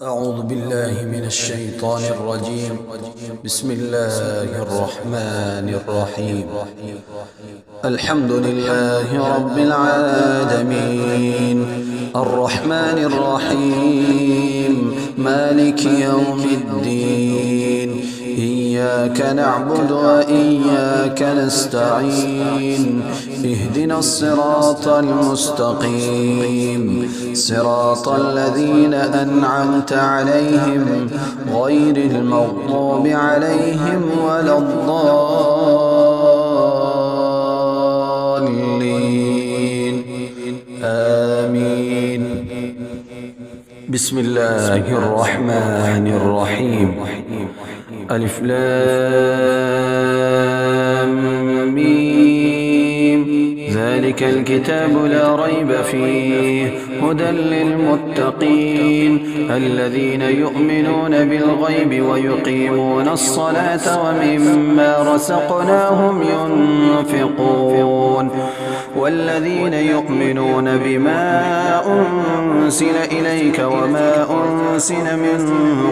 أعوذ بالله من الشيطان الرجيم. بسم الله الرحمن الرحيم. الحمد لله رب العالمين الرحمن الرحيم مالك يوم الدين. إياك نعبد وإياك نستعين. اهدنا الصراط المستقيم صراط الذين أنعمت عليهم غير المغضوب عليهم ولا الضالين آمين. بسم الله الرحمن الرحيم. ألف لام ميم. ذلك الكتاب لا ريب فيه هدى للمتقين الذين يؤمنون بالغيب ويقيمون الصلاة ومما رزقناهم ينفقون والذين يؤمنون بما أنزل إليك وما أنزل من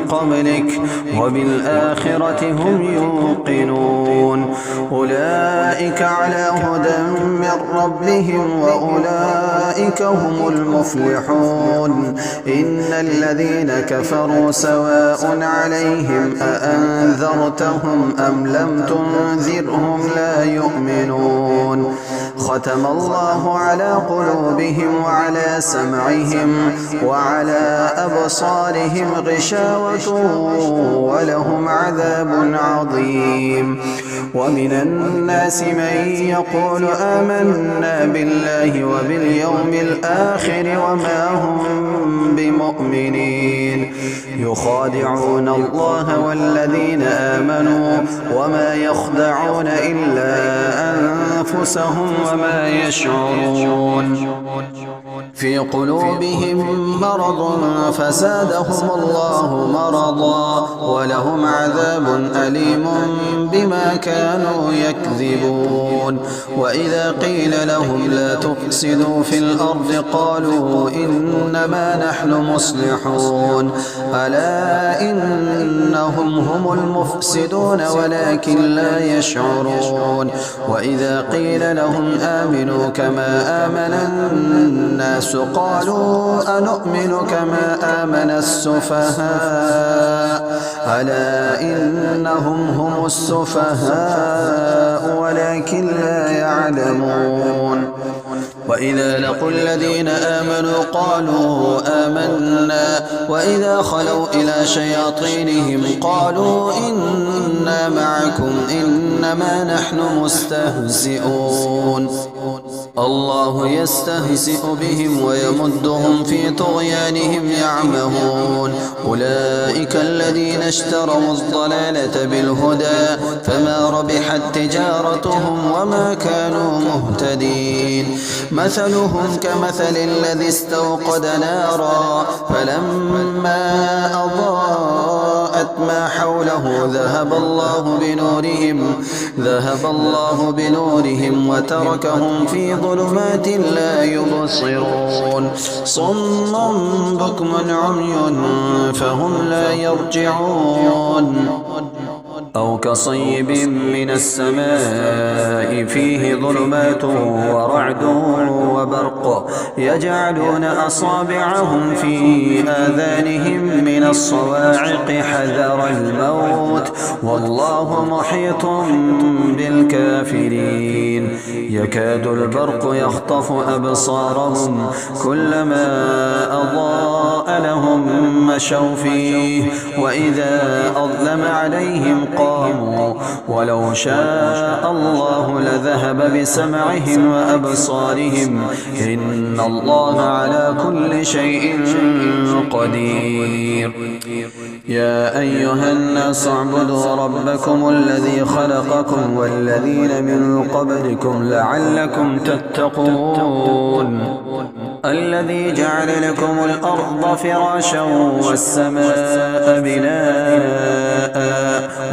قبلك وبالآخرة هم يوقنون أولئك على هدى من ربهم وأولئك هم المفلحون. إن الذين كفروا سواء عليهم أأنذرتهم أم لم تنذرهم لا يؤمنون. ختم الله على قلوبهم وعلى سمعهم وعلى أبصارهم غشاوة ولهم عذاب عظيم. ومن الناس من يقول آمنا بالله وباليوم الآخر وما هم بمؤمنين يخادعون الله والذين آمنوا وما يخدعون إلا أنفسهم وما يشعرون. في قلوبهم مرض فزادهم الله مرضا ولهم عذاب أليم بما كانوا يكذبون. وإذا قيل لهم لا تفسدوا في الأرض قالوا إنما نحن مصلحون ألا إنهم هم المفسدون ولكن لا يشعرون. وإذا قيل لهم آمنوا كما آمن الناس قالوا أنؤمن كما آمن السفهاء ألا إنهم هم السفهاء ولكن لا يعلمون. وإذا لقوا الذين آمنوا قالوا آمنا وإذا خلوا إلى شياطينهم قالوا إنا معكم إنما نحن مستهزئون. الله يستهزئ بهم ويمدهم في طغيانهم يعمهون. أولئك الذين اشتروا الضلالة بالهدى فما ربحت تجارتهم وما كانوا مهتدين. مثلهم كمثل الذي استوقد نارا فلما أضاءت ما حوله ذهب الله بنورهم وتركهم في ظلمات لا يبصرون. صم بكم عمي فهم لا يرجعون. أو كصيب من السماء فيه ظلمات ورعد وبرق يجعلون أصابعهم في آذانهم من الصواعق حذر الموت والله محيط بالكافرين. يكاد البرق يخطف أبصارهم كلما أضاء لهم مشوا فيه وإذا أظلم عليهم قاموا ولو شاء الله لذهب بسمعهم وأبصارهم إن الله على كل شيء قدير. يا أيها الناس اعبدوا ربكم الذي خلقكم والذين من قبلكم لعلكم تتقون. الذي جعل لكم الأرض فراشا والسماء بناء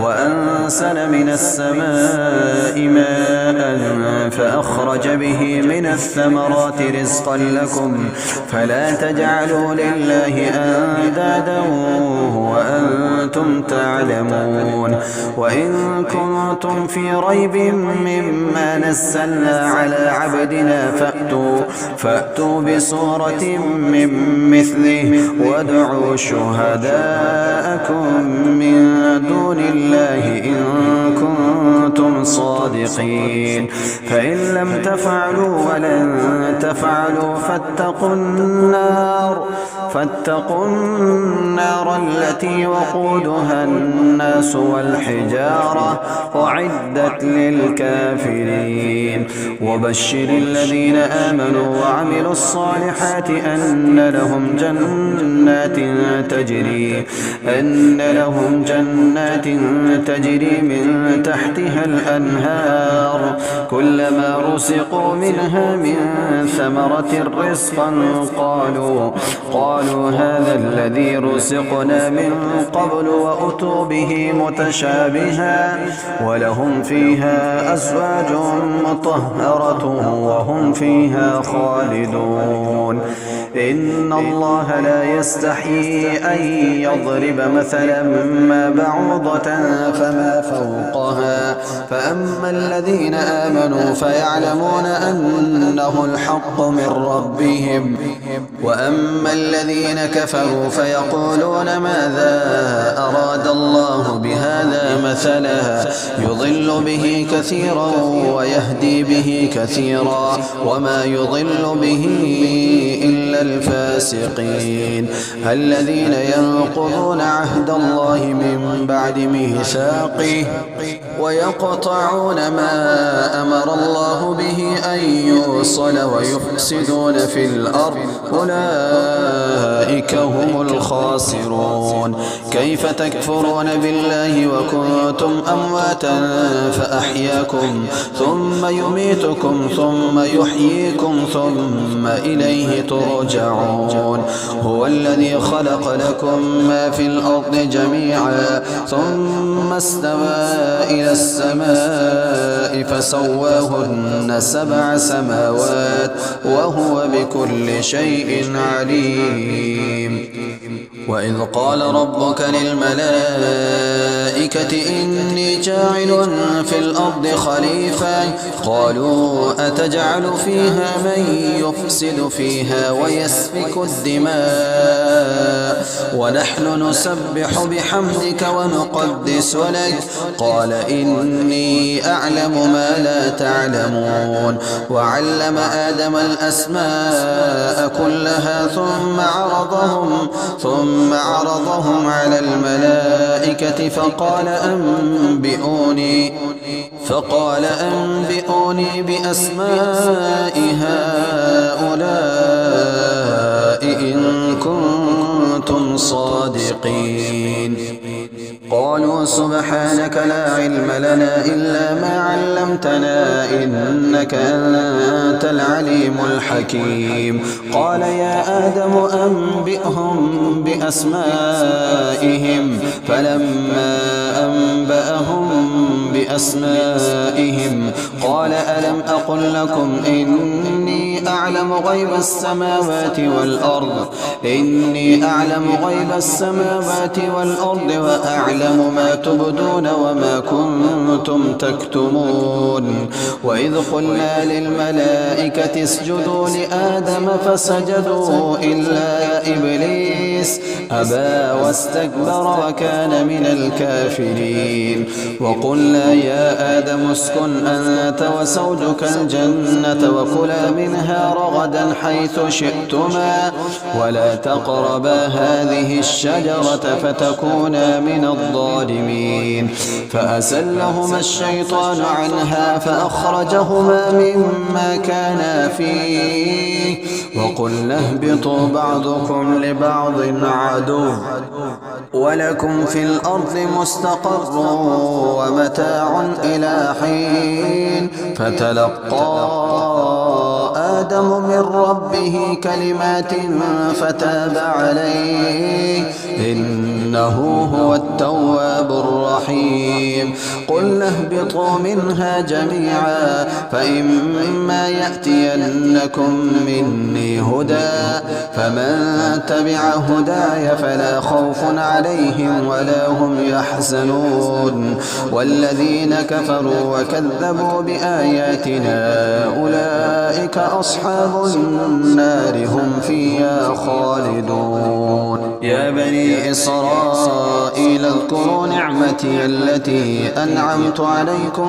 وأنزل من السماء ماء فأخرج به من الثمرات رزقا لكم فلا تجعلوا لله أندادا وأنتم تعلمون وإن كنتم في ريب مما نزلنا على عبدنا فأتوا بسورة من مثله وادعوا شهداءكم من دون الله إن كنتم صادقين فإن لم تفعلوا ولن تفعلوا فاتقوا النار التي وقودها الناس والحجارة أعدت للكافرين وبشر الذين آمنوا وعملوا الصالحات أن لهم جنات تجري من تحتها الأنهار كلما رزقوا منها من ثمرة رزقا قالوا هذا الذي رزقنا من قبل وأتوا به متشابها ولهم فيها أزواج مطهرة وهم فيها خالدون إن الله لا يستحيي أن يضرب مثلا ما بعوضة فما فوقها فأما الذين آمنوا فيعلمون أنه الحق من ربهم وأما الذين كفروا فيقولون ماذا أراد الله بهذا مثلا يضل به كثيرا ويهدي به كثيرا وما يضل به إلا الفاسقين الذين ينقضون عهد الله من بعد ميثاقه ويقطعون ما أمر الله به أن يوصل ويفسدون في الأرض أولئك هم الخاسرون كيف تكفرون بالله وكنتم أمواتا فأحياكم ثم يميتكم ثم يحييكم ثم إليه ترجعون هو الذي خلق لكم ما في الأرض جميعا ثم استوى إلى السماء فسواهن 7 سماوات وهو بكل شيء عليم وإذ قال ربك للملائكة إني جاعل في الأرض خليفة قالوا أتجعل فيها من يفسد فيها ويسفك الدماء ونحن نسبح بحمدك ونقدس لك قال إني أعلم ما لا تعلمون وعلم آدم الأسماء كلها ثم عرضهم على الملائكة فقال أنبئوني بأسماء هؤلاء إن كنتم صادقين قالوا سبحانك لا علم لنا إلا ما علمتنا إنك أنت العليم الحكيم قال يا آدم أنبئهم بأسمائهم فلما أنبأهم بأسمائهم قال ألم أقل لكم إني أعلم غيب السماوات والأرض وأعلم ما تبدون وما كنتم تكتمون وإذ قلنا للملائكة اسجدوا لآدم فسجدوا إلا إبليس أبى واستكبر وكان من الكافرين وقلنا يا آدم اسكن أنت وزوجك الجنة وكلا منها رغدا حيث شئتما ولا تقربا هذه الشجرة فتكونا من الظالمين فأزلهما الشيطان عنها فأخرجهما مما كانا فيه وقلنا اهبطوا بعضكم لبعض عدو ولكم في الأرض مستقر ومتاع إلى حين فتلقى آدم من ربه كلمات فتاب عليه إنه هو التواب الرحيم الرحيم قل اهبطوا منها جميعا فإما يأتينكم مني هدى فمن تبع هداي فلا خوف عليهم ولا هم يحزنون والذين كفروا وكذبوا بآياتنا أولئك أصحاب النار هم فيها خالدون يا بني إسرائيل اذكروا نعمتي التي أنعمت عليكم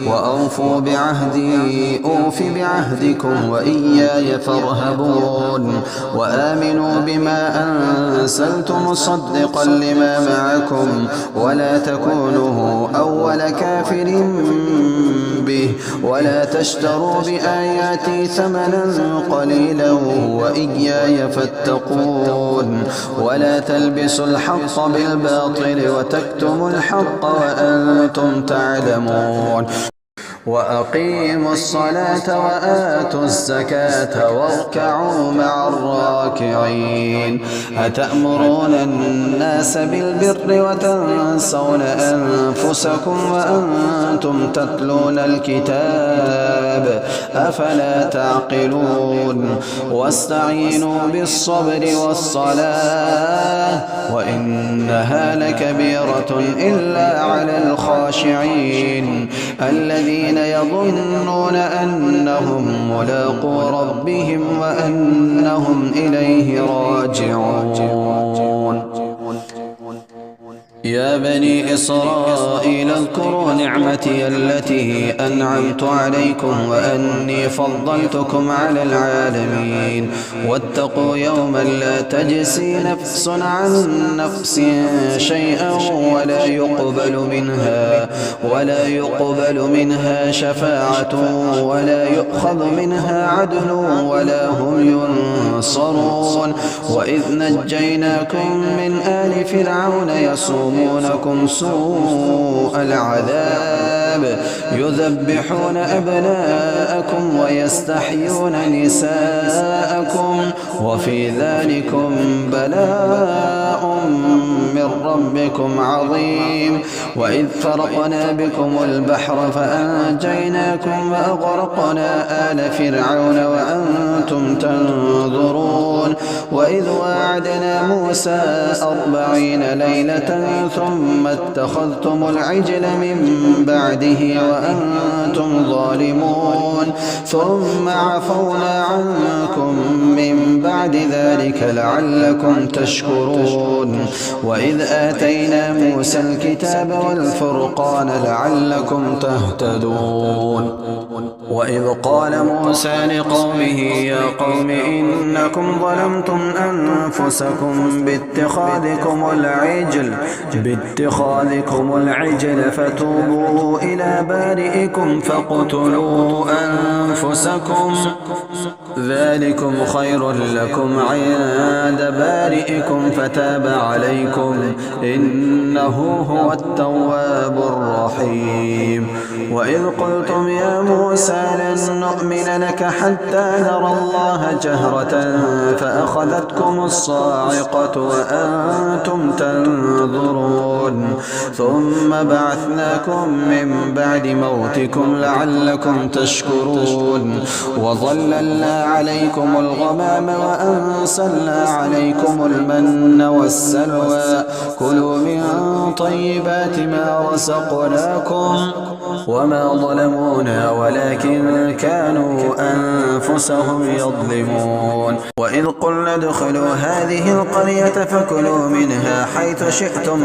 وأوفوا بعهدي أوف بعهدكم وإياي فارهبون وآمنوا بما أنزلت مصدقا لما معكم ولا تكونوا أول كافر به ولا تشتروا بآياتي ثمنا قليلا وإياي فاتقون ولا تلبسوا الحق بالباطل وتكتموا الحق وأنتم تعلمون وأقيموا الصلاة وآتوا الزكاة واركعوا مع الراكعين أتأمرون الناس بالبر وتنسون أنفسكم وأنتم تتلون الكتاب أفلا تعقلون واستعينوا بالصبر والصلاة وإنها لكبيرة إلا على الخاشعين الذين يظنون أنهم ملاقو ربهم وأنهم إليه راجعون يا بني إسرائيل اذكروا نعمتي التي أنعمت عليكم وأني فضلتكم على العالمين واتقوا يوما لا تجزي نفس عن نفس شيئا ولا يقبل منها شفاعة ولا يؤخذ منها عدل ولا هم ينصرون وإذ نجيناكم من آل فرعون يصومونكم سوء العذاب يذبحون أبناءكم ويستحيون نساءكم وفي ذلكم بلاء من ربكم عظيم وإذ فرقنا بكم البحر فأنجيناكم وأغرقنا آل فرعون وأنتم تنظرون وإذ واعدنا موسى 40 ليلة ثم اتخذتم العجل من بعده وأنتم ظالمون ثم عفونا عنكم من بعد ذلك لعلكم تشكرون وإذ آتينا موسى الكتاب والفرقان لعلكم تهتدون وإذ قال موسى لقومه يا قوم إنكم ظلمتم أنفسكم باتخاذكم العجل فتوبوا إلى بارئكم فاقتلوا أنفسكم ذلكم خير لكم عند بارئكم فتاب عليكم إنه هو التواب الرحيم وإذ قلتم يا موسى لن نؤمن لك حتى نرى الله جهرة فأخذتكم الصاعقة وأنتم تنظرون ثم بعثناكم من بعد موتكم لعلكم تشكرون وظللنا عليكم الغمام وأنزلنا عليكم المن والسلوى كلوا من طيبات ما رزقناكم وما ظلمونا ولكن كانوا أنفسهم يظلمون وإذ قلنا ادخلوا هذه القرية فكلوا منها حيث شئتم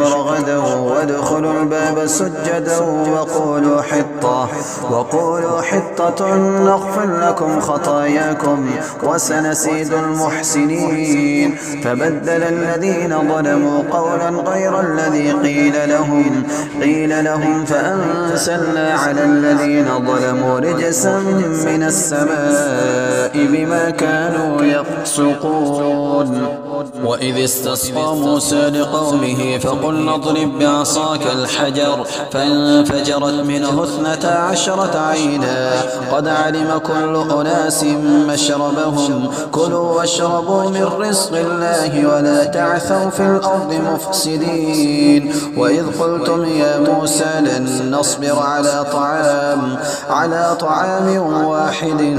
رغدا وادخلوا الباب سجدا وقولوا حطة نغفر لكم خطاياكم وسنزيد المحسنين فبدل الذين ظلموا قولا غير الذي قيل لهم فأنزلنا على الذين ظلموا رجسا من السماء بما كانوا يفسقون يفسقون. وإذ استسقى موسى لقومه فقلنا اضرب بعصاك الحجر فانفجرت منه 12 عينا قد علم كل أناس مشربهم كلوا واشربوا من رزق الله ولا تعثوا في الأرض مفسدين. وإذ قلتم يا موسى لن نصبر على طعام واحد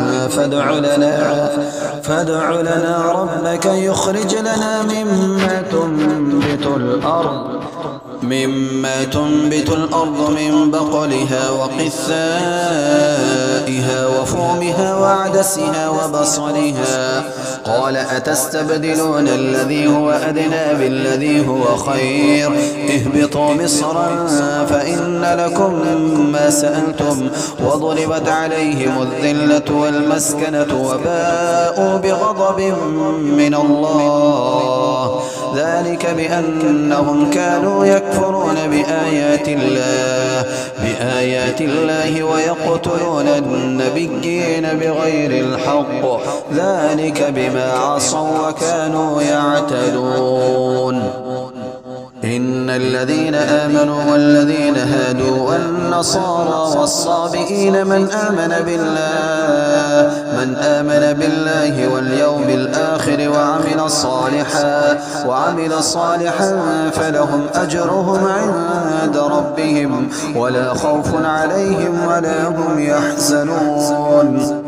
فادع لنا ربك يخرج لنا مما تنبت الأرض من بقلها وقثائها وفومها وعدسها وبصلها. قال أتستبدلون الذي هو أدنى بالذي هو خير اهبطوا مصرا فإن لكم ما سألتم وضربت عليهم الذلة والمسكنة وباءوا بغضب من الله ذلك بأنهم كانوا يكفرون بآيات الله ويقتلون النبيين بغير الحق ذلك بما عصوا وكانوا يعتدون. إن الذين آمنوا والذين هادوا والنصارى والصابئين من آمن بالله واليوم الآخر وعمل صالحا فلهم أجرهم عند ربهم ولا خوف عليهم ولا هم يحزنون.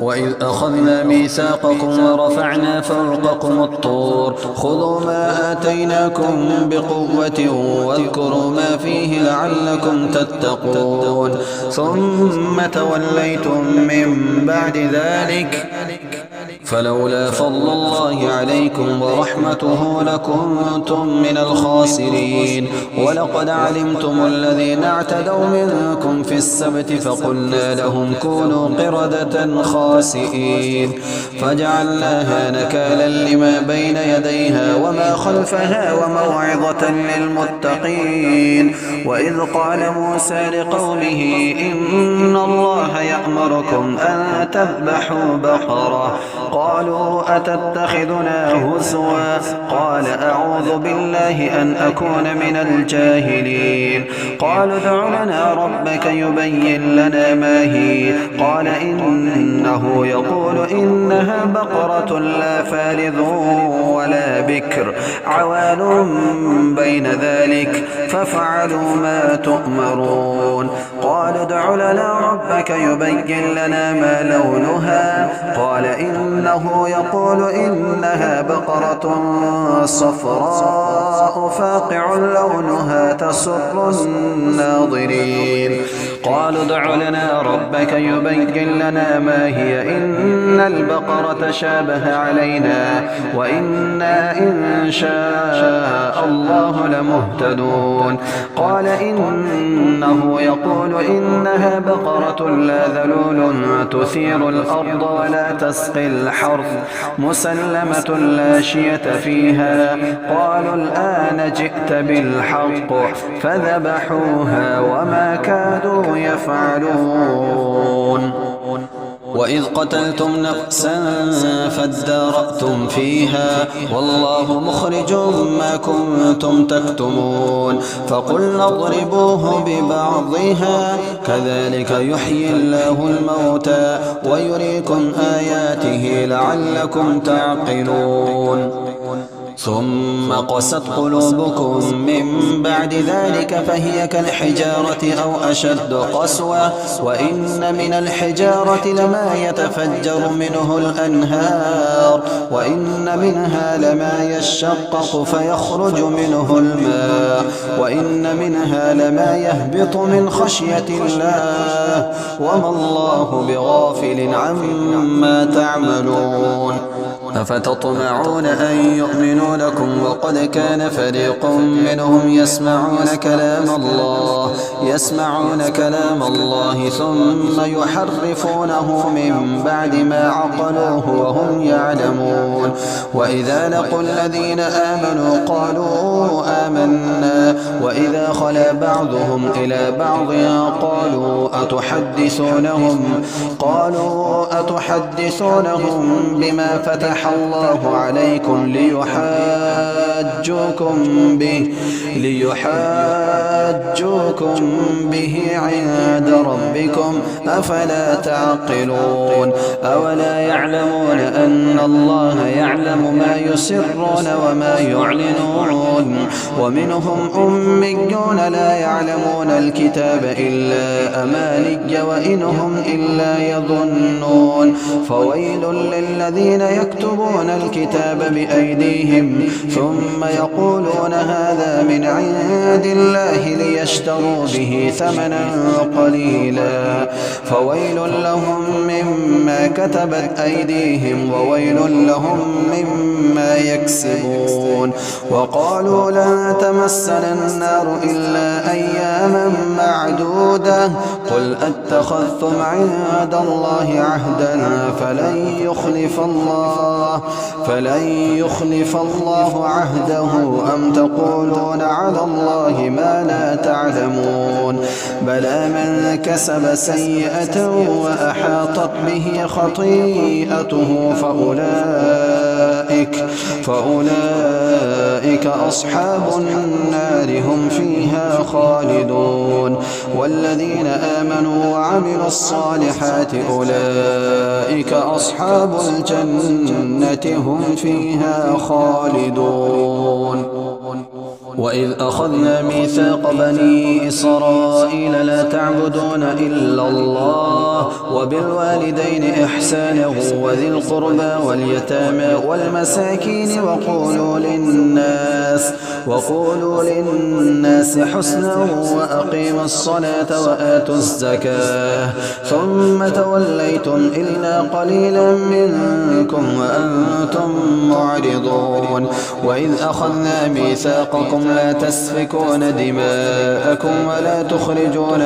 وإذ أخذنا ميثاقكم ورفعنا فوقكم الطور خذوا ما آتيناكم بقوة واذكروا ما فيه لعلكم تتقون ثم توليتم من بعد ذلك فلولا فضل الله عليكم ورحمته لكنتم من الخاسرين. ولقد علمتم الذين اعتدوا منكم في السبت فقلنا لهم كونوا قردة خاسئين فجعلناها نكالا لما بين يديها وما خلفها وموعظة للمتقين. وإذ قال موسى لقومه إن الله يأمركم أن تذبحوا بقرة قالوا أتتخذنا هزوا قال أعوذ بالله أن أكون من الجاهلين. قالوا ادع لنا ربك يبين لنا ما هي قال إنه يقول إنها بقرة لا فارض ولا بكر عوان بين ذلك فافعلوا ما تؤمرون. قالوا ادع لنا ربك يبين لنا ما لونها قال إنه يقول إنها بقرة صفراء فاقع لونها تسر الناظرين. قالوا ادع لنا ربك يبين لنا ما هي إن البقرة شابه علينا وإنا إن شاء الله لمهتدون. قال إنه يقول إنها بقرة لا ذلول تثير الأرض ولا تسقي الحرث مسلمة لا شية فيها. قالوا الآن جئت بالحق فذبحوها وما كادوا يفعلون. وإذ قتلتم نفسا فادارأتم فيها والله مخرج ما كنتم تكتمون فقلنا اضربوه ببعضها كذلك يحيي الله الموتى ويريكم آياته لعلكم تعقلون. ثم قست قلوبكم من بعد ذلك فهي كالحجارة أو أشد قسوة وإن من الحجارة لما يتفجر منه الأنهار وإن منها لما يشقق فيخرج منه الماء وإن منها لما يهبط من خشية الله وما الله بغافل عما تعملون. أفتطمعون أن يؤمنوا يحجونكم وقد كان فريق منهم يسمعون كلام الله ثم يحرفونه من بعد ما عقلوه وهم يعلمون. وإذا لقوا الذين آمنوا قالوا آمنا وإذا خلا بعضهم إلى بعض قالوا أتحدثونهم بما فتح الله عليكم ليحاجوكم به عند ربكم أفلا تعقلون. أولا يعلمون أن الله يعلم ما يسرون وما يعلنون. ومنهم أميون لا يعلمون الكتاب إلا أماني وإنهم إلا يظنون. فويل للذين يكتبون الكتاب بأيديهم ثم يقولون هذا من عند الله ليشتروا به ثمنا قليلا فويل لهم مما كتبت أيديهم وويل لهم مما يكسبون. وقالوا لا تمسنا النار إلا أياما معدودة قل أتخذتم عند الله عهدا فلن يخلف الله عهده أم تقولون على الله ما لا تعلمون. بلى من كسب سيئة وأحاطت به خطيئته فأولئك أصحاب النار هم فيها خالدون. والذين آمنوا وعملوا الصالحات أولئك أصحاب الجنة هم فيها خالدون. وإذ أخذنا ميثاق بني إسرائيل لا تعبدون إلا الله وبالوالدين إحسانا وذي القربى واليتامى والمساكين وقولوا للناس حسنا وأقيموا الصلاة وآتوا الزكاة ثم توليتم إلا قليلا منكم وأنتم معرضون. وإذ أخذنا ميثاقكم لا تسفكون دماءكم ولا تخرجون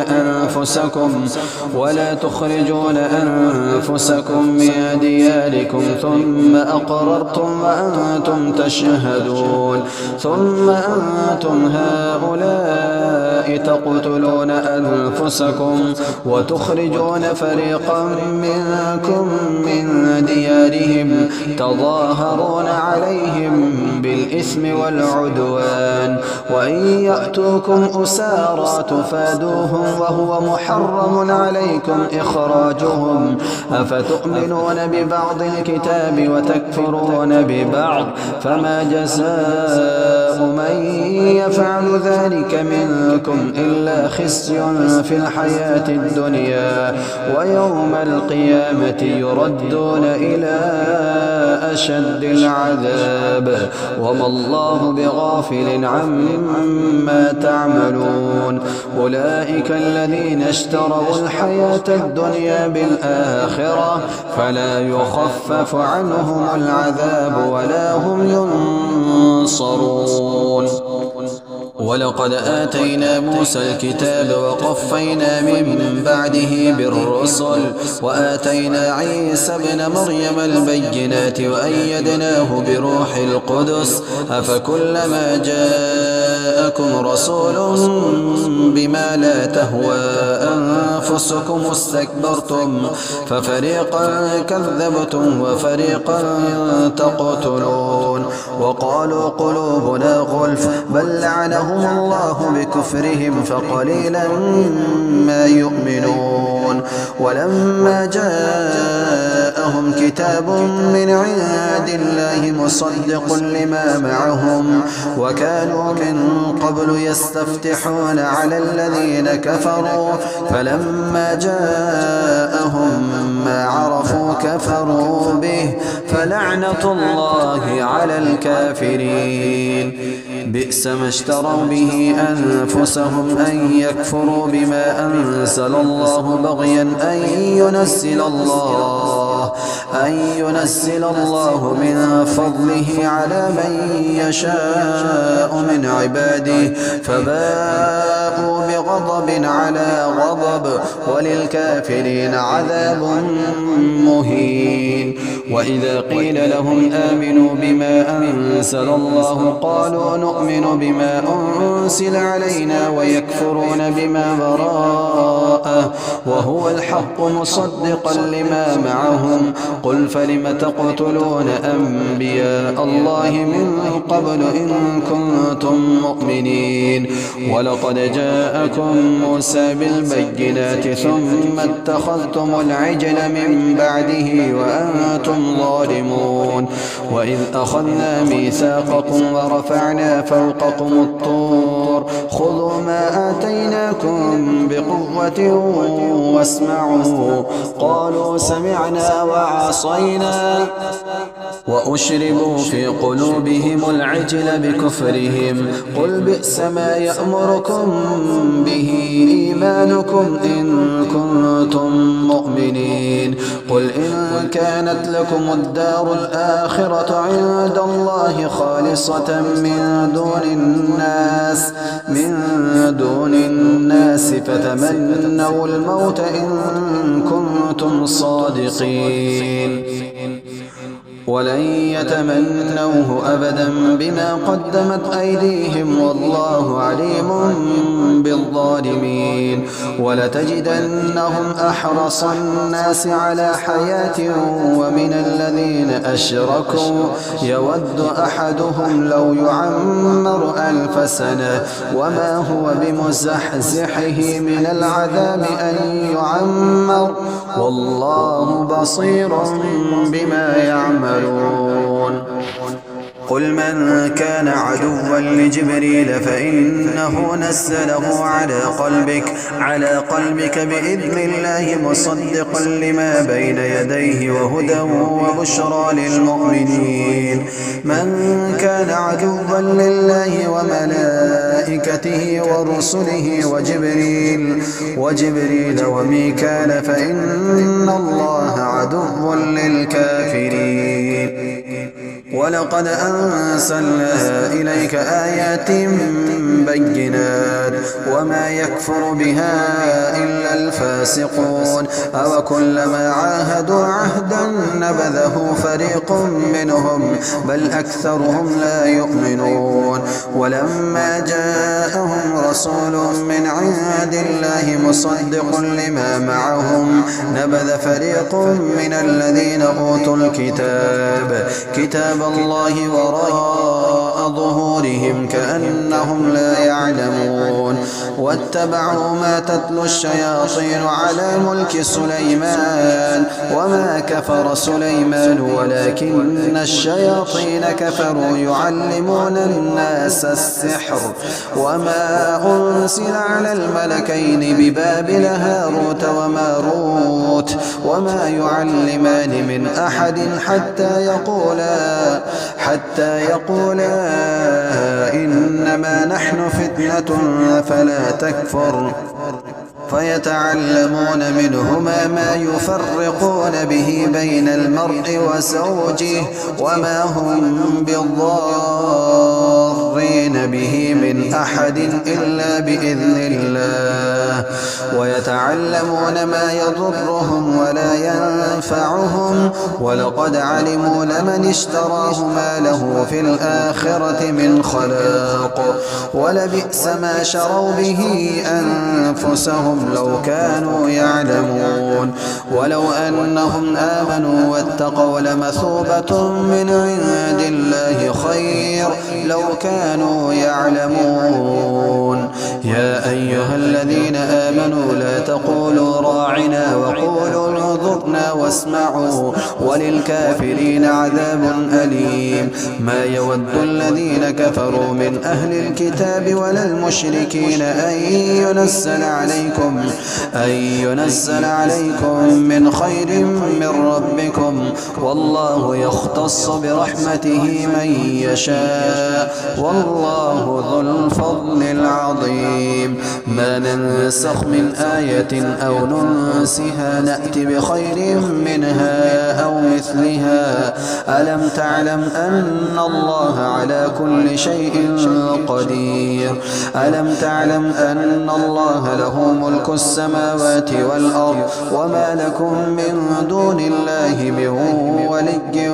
أنفسكم من دياركم ثم أقررتم وأنتم تشهدون. ثم أنتم هؤلاء تقتلون أنفسكم وتخرجون فريقا منكم من ديارهم تظاهرون عليهم بالإثم والعدوان وإن يأتوكم أسارى تفادوهم وهو محرم عليكم إخراجهم أفتؤمنون ببعض الكتاب وتكفرون ببعض فما جزاء من يفعل ذلك منكم إلا خزي في الحياة الدنيا ويوم القيامة يردون إلى أشد العذاب وما الله بغافل عما تعملون. أولئك الذين اشتروا الحياة الدنيا بالآخرة فلا يخفف عنهم العذاب ولا هم ينصرون. ولقد آتينا موسى الكتاب وقفينا من بعده بالرسل وآتينا عيسى ابن مريم البينات وأيدناه بروح القدس أفكلما جاءكم رسول بما لا تهوى أنفسكم استكبرتم ففريقا كذبتم وفريقا تقتلون. وقالوا قلوبنا غلف بل لعنهم الله بكفرهم فقليلا ما يؤمنون. ولما جاءهم كتاب من عند الله مصدق لما معهم وكانوا من قبل يستفتحون على الذين كفروا فلما جاءهم ما عرفوا كفروا به فلعنة الله على الكافرين. بئس ما اشتروا به أنفسهم أن يكفروا بما أنزل الله بغيا بغيا أن ينزل الله من فضله على من يشاء من عباده فباءوا بغضب على غضب وللكافرين عذاب مهين. وإذا قيل لهم آمنوا بما أنزل الله قالوا نؤمن بما أنزل علينا ويكفرون بما وراءه وهو الحق مصدقا لما معهم قل فلم تقتلون أنبياء الله من قبل إن كنتم مؤمنين. ولقد جاءكم موسى بالبينات ثم اتخذتم العجل من بعده وأنتم ظالمون. وإذ أخذنا ميثاقكم ورفعنا فوقكم الطور خذوا ما آتيناكم بقوة واسمعوا قالوا سمعنا وعصينا وأشربوا في قلوبهم العجل بكفرهم قل بئس ما يأمركم به إيمانكم إن كنتم مؤمنين. قل إن كانت لكم الدار الآخرة عند الله خالصة من دون الناس فتمنوا الموت إن كنتم صادقين ولن يتمنوه أبدا بما قدمت أيديهم والله عليم بالظالمين. ولتجدنهم أحرص الناس على حياة ومن الذين أشركوا يود أحدهم لو يعمر 1000 سنة وما هو بمزحزحه من العذاب أن يعمر والله بصير بما يعملون. قل من كان عدوا لجبريل فإنه نزله على قلبك بإذن الله مصدقا لما بين يديه وهدى وبشرى للمؤمنين. من كان عدوا لله وملائكته ورسله وجبريل وميكال فإن الله عدو للكافرين. ولقد أنزلنا إليك آيات بينات وما يكفر بها إلا الفاسقون أو كلما عاهدوا عهدا نبذه فريق منهم بل أكثرهم لا يؤمنون. ولما جاءهم رسول من عند الله مصدق لما معهم نبذ فريق من الذين أوتوا كتاب الله وراء ظهورهم كأنهم لا يعلمون. واتبعوا ما تتلو الشياطين على ملك سليمان وما كفر سليمان ولكن الشياطين كفروا يعلمون الناس السحر وما أنزل على الملكين ببابل هاروت وماروت وما يعلمان من أحد حتى يقولا إنما نحن فتنة فلا تكفر فيتعلمون منهما ما يفرقون به بين المرء وزوجه وما هم بالضارين به من أحد إلا بإذن الله ويتعلمون ما يضرهم ولا ينفعهم ولقد علموا لمن اشتراه ما له في الآخرة من خلاق ولبئس ما شروا به أنفسهم لو كانوا يعلمون. ولو أنهم آمنوا واتقوا لمثوبة من عند الله خير لو كانوا يعلمون. يا أيها الذين آمنوا لا تقولوا راعنا وقولوا انظرنا واسمعوا وللكافرين عذاب أليم. ما يود الذين كفروا من أهل الكتاب ولا المشركين أن ينزل عليكم أن ينزل عليكم من خير من ربكم، والله يختص برحمته من يشاء، والله ذو الفضل العظيم. ما ننسخ من آية أو ننسها نأت بخير منها أو مثلها. ألم تعلم أن الله على كل شيء قدير؟ ألم تعلم أن الله له ملك السماوات والأرض، وما لكم من دون الله من ولي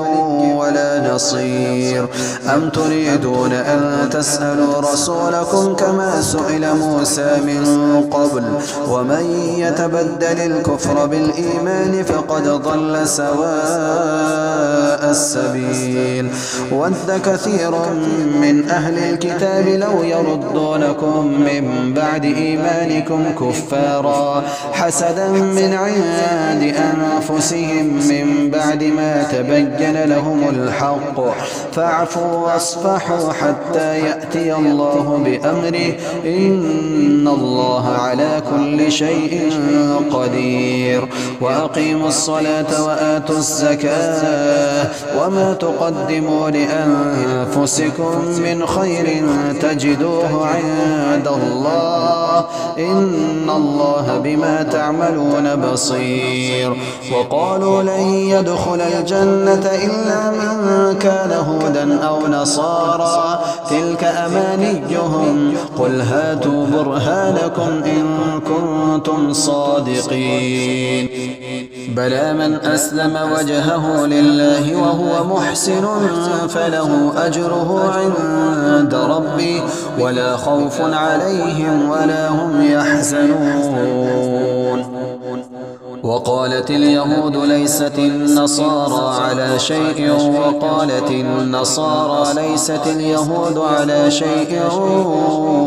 ولا نصير؟ أم تريدون أن تسألوا رسولكم كما سئل موسى من قبل؟ ومن يتبدل الكفر بالإيمان فقد ضل سواء السبيل. ود كثير من أهل الكتاب لو يردونكم من بعد إيمانكم كفارا حسدا من عند أنفسهم من بعد ما تبين لهم الحق، فاعفوا واصفحوا حتى يأتي الله بأمره، إن الله على كل شيء قدير. وأقيموا الصلاة وآتوا الزكاة، وما تقدموا لأنفسكم من خير تجدوه عند الله، إن الله بما تعملون بصير. وقالوا لن يدخل الجنة إلا من كان هودا أو نصارى، تلك أمانيهم، قل هاتوا برهانكم إن كنتم صادقين. بلى من أسلم وجهه لله وهو محسن فله أجره عند ربه ولا خوف عليهم ولا هم يحزنون. وقالت اليهود ليست النصارى على شيء، وقالت النصارى ليست اليهود على شيء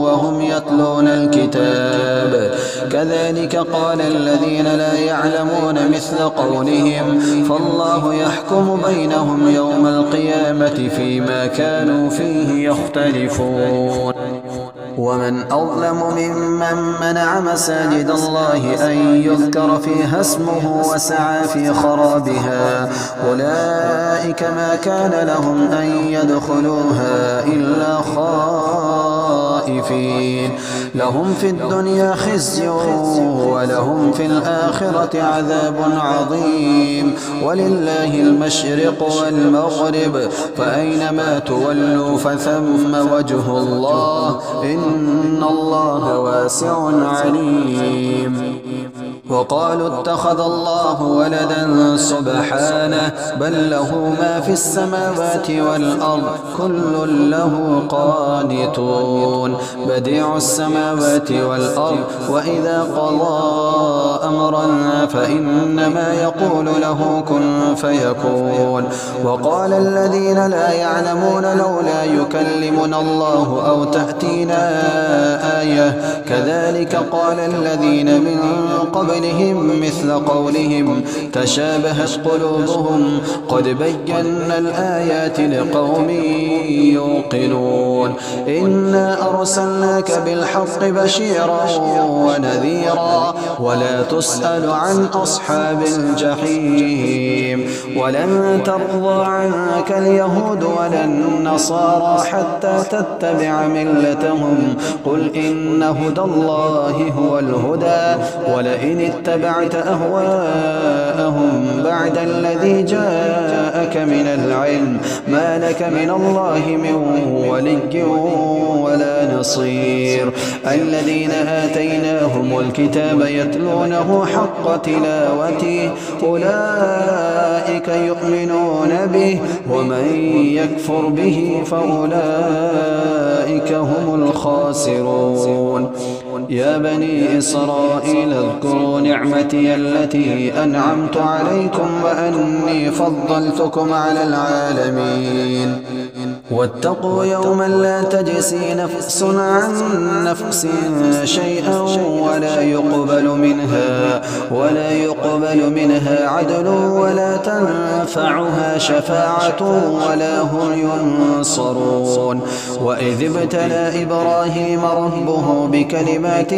وهم يتلون الكتاب، كذلك قال الذين لا يعلمون مثل قولهم، فالله يحكم بينهم يوم القيامة فيما كانوا فيه يختلفون. ومن أظلم ممن منع مساجد الله أن يذكر فيها اسمه وسعى في خرابها، أولئك ما كان لهم أن يدخلوها إلا خائفين، لهم في الدنيا خزي ولهم في الآخرة عذاب عظيم. ولله المشرق والمغرب، فأينما تولوا فثم وجه الله، إن الله واسع عليم. وقالوا اتخذ الله ولدا سبحانه، بل له ما في السماوات والأرض كل له قانتون، بديع السماوات والأرض، وإذا قضى أمرا فإنما يقول له كن فيكون. وقال الذين لا يعلمون لولا يكلمنا الله أو تأتينا آية، كذلك قال الذين من قبلهم مثل قولهم تشابهت قلوبهم، قد بينا الآيات لقوم يوقنون. إنا أرسلناك بالحق بشيرا ونذيرا، ولا تسأل عن أصحاب الجحيم. ولن ترضى عنك اليهود ولا النصارى حتى تتبع ملتهم، قل إن هدى الله هو الهدى، ولئن اتبعت أهواءهم بعد الذي جاءك من العلم ما لك من الله من ولي ولا نصير. الذين آتيناهم الكتاب يتلونه حق تلاوته، أولئك يؤمنون به، ومن يكفر به فأولئك هم الخاسرون. يا بني إسرائيل اذكروا نعمتي التي أنعمت عليكم وأني فضلتكم على العالمين. واتقوا يوما لا تجزي نفس عن نفس شيئا ولا يقبل منها عدل ولا تنفعها شفاعة ولا هم ينصرون. وإذ ابتلى إبراهيم ربه بكلمات بكلمات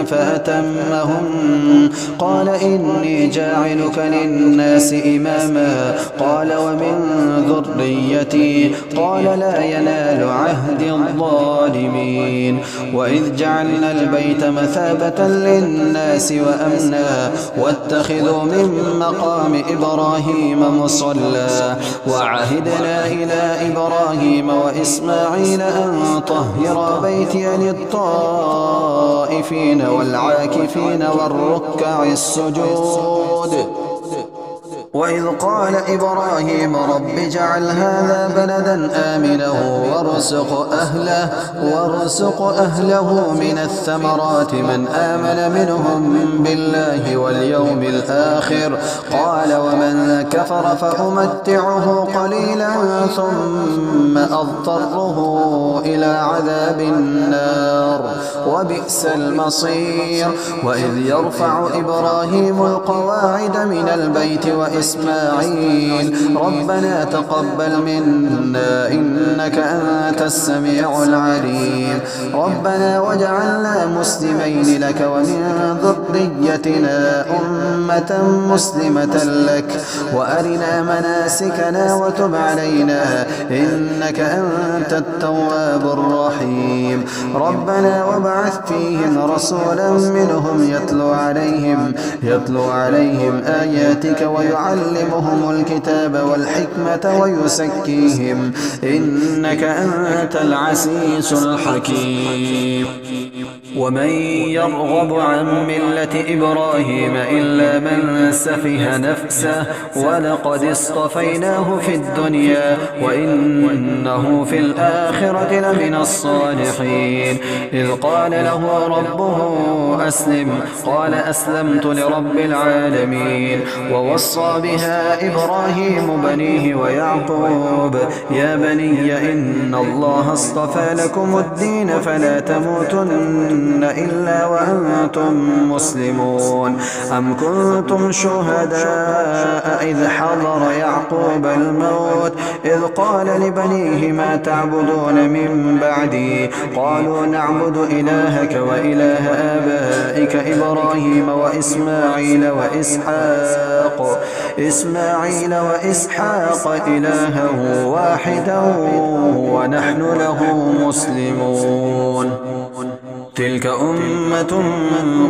فأتمهم قال إني جاعلك للناس إماما قال ومن ذريتي قال لا ينال عهد الظالمين وإذ جعلنا البيت مثابة للناس وأمنا واتخذوا من مقام إبراهيم مصلى وعهدنا إلى إبراهيم وإسماعيل أن طهر بيتي للطائفين والعاكفين والركع السجود وإذ قال إبراهيم رب اجعل هذا بلدا آمنا وارزق أهله من الثمرات من آمن منهم بالله واليوم الآخر قال ومن كفر فأمتعه قليلا ثم أضطره إلى عذاب النار وبئس المصير وإذ يرفع إبراهيم القواعد من البيت وإسماعيل ربنا تقبل منا إنك أنت السميع العليم ربنا واجعلنا مسلمين لك ومن ذريتنا أمة مسلمة لك وأرنا مناسكنا وتب علينا إنك أنت التواب الرحيم ربنا وابعث فيهم رسولا منهم يتلو عليهم آياتك ويعلمهم الكتاب والحكمة ويزكيهم إنك أنت العزيز الحكيم ومن يرغب عن ملة إبراهيم إلا من سفه نفسه ولقد اصطفيناه في الدنيا وإنه في الآخرة لمن الصالحين إذ قال له ربه أسلم قال أسلمت لرب العالمين ووصى بها إبراهيم بنيه ويعقوب يا بني إن الله اصطفى لكم الدين فلا تموتن إلا وأنتم مسلمون أم كنتم شهداء إذ حضر يعقوب الموت إذ قال لبنيه ما تعبدون من بعدي قالوا نعبد إلهك وإله آبائك إبراهيم وإسماعيل وإسحاق إلها واحدا ونحن له مسلمون تلك أمة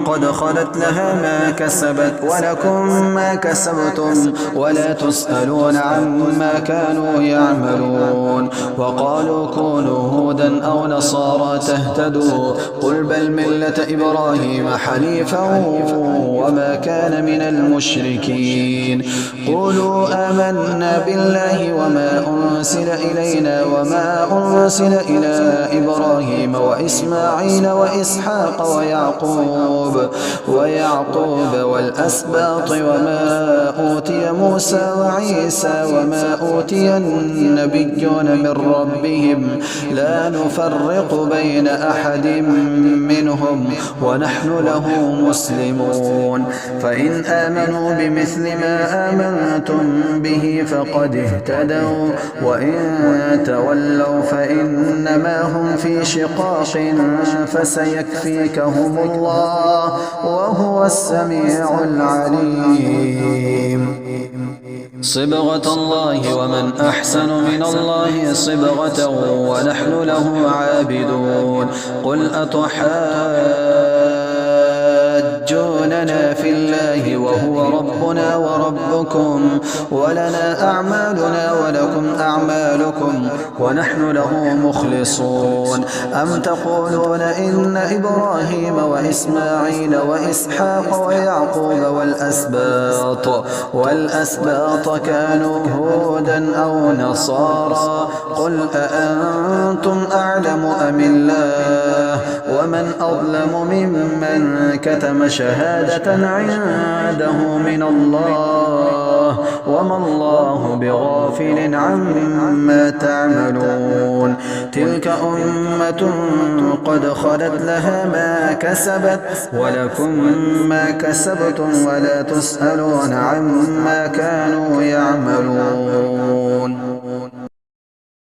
قد خلت لها ما كسبت ولكم ما كسبتم ولا تسألون عما كانوا يعملون وقالوا كونوا هودا أو نصارى تهتدوا قل بل ملة إبراهيم حنيفا وما كان من المشركين قولوا آمنا بالله وما أنزل إلينا وما أنزل إلى إبراهيم وإسماعيل وإسحاق ويعقوب والأسباط وما أوتي موسى وعيسى وما أوتي النبيون من ربهم لا نفرق بين أحد منهم ونحن له مسلمون فإن آمنوا بمثل ما آمنتم به فقد اهتدوا وإن تولوا فإنما هم في شقاق فسيكفيكهم الله وهو السميع العليم صبغة الله ومن أحسن من الله صبغة ونحن له عابدون قل أتحاجوننا في الله وهو ربنا وربكم ولنا أعمالنا ولكم أعمالكم ونحن له مخلصون أم تقولون إن إبراهيم وإسماعيل وإسحاق ويعقوب والأسباط كانوا هودا أو نصارى قل أأنتم أعلم أم الله ومن أظلم ممن كتم شهادة عنده من الله وما الله بغافل عما تعملون تلك أمة قد خلت لها ما كسبت ولكم ما كسبتم ولا تسألون عما كانوا يعملون